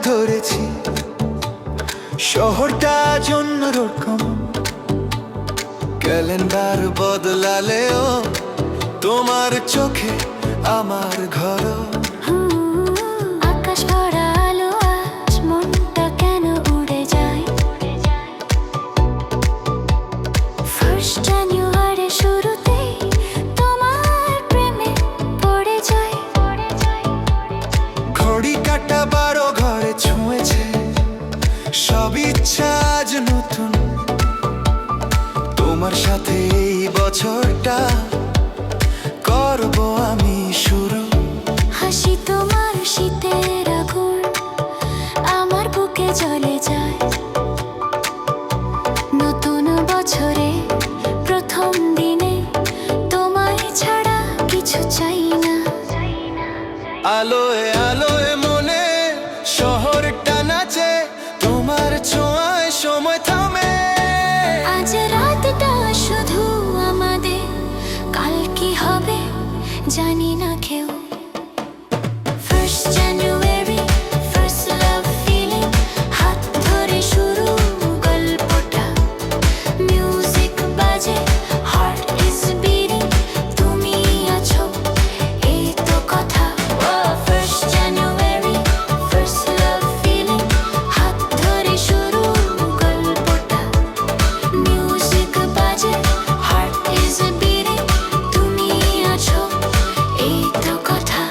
ধরেছি, শহরটা জন্য রকম। ক্যালেন্ডার বদলালেও তোমার চোখে আমার ঘর। আকাশ ভরা আলো, আজ মনটা কেন উড়ে যায়। ফার্স্ট জানুয়ারি শুরুতে তোমার প্রেমে পড়ে যায়। ঘড়ি কাটা 12 ঘরে ছুঁয়েছে, সব ইচ্ছা আজ নতুন। তোমার সাথে এই বছরটা করব আমি শুরু। হাসি তোমার শীতের আগুন আমার বুকে জ্বলে যায়। নতুন বছরে প্রথম দিনে তোমায় ছাড়া কিছু চাই না। আলোয় আলোয় মনে শহরটা নাচে, তোমার ছোঁয়ায় সময় থামে। আজ রাতটা শুধু আমাদের, কাল কি হবে জানি না কেউ। First January, first love feeling, হাত ধরে শুরু গল্পটা। মিউজিক বাজে, হার্ট ইজ বিটিং, তুমি আছো এই তো কথা। First January, first love feeling, হাত ধরে শুরু গল্পটা। মিউজিক বাজে, হার্ট ইজ বিটিং, তুমি আছো এই তো কথা।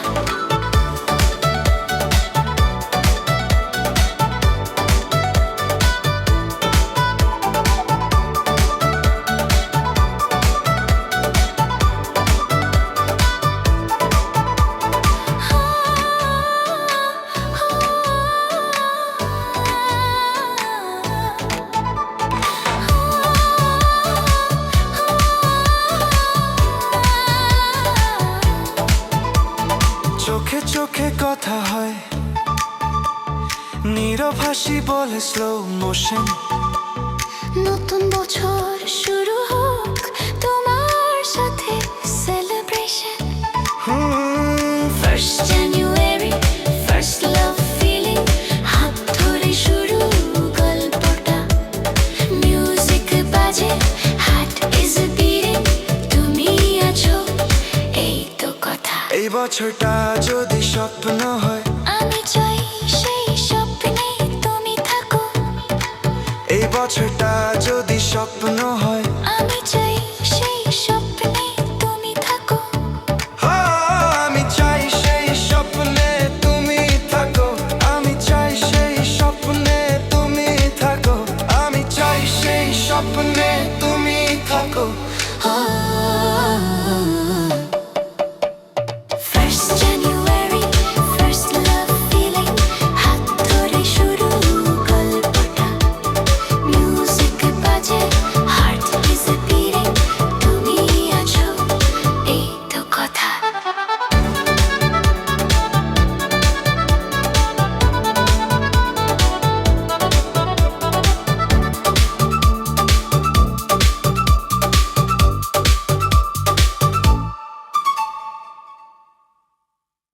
চোখে চোখে কথা হয়, নীরব হাসি বলে স্লো মোশন। নতুন বছর শুরু হোক তোমার সাথে celebration. First January, first love feeling, হাত ধরে শুরু গল্পটা। মিউজিক বাজে, হার্ট ইজ বিটিং, তুমি আছো এই তো কথা। এই বছরটা যদি স্বপ্ন হয়, আমি চাই সেই স্বপ্নে তুমি থাকো। এই বছরটা যদি স্বপ্ন হয়, আমি চাই সেই স্বপ্নে তুমি থাকো। আমি চাই সেই স্বপ্নে তুমি থাকো। আমি চাই সেই স্বপ্নে তুমি থাকো। আমি চাই সেই স্বপ্নে তুমি থাকো।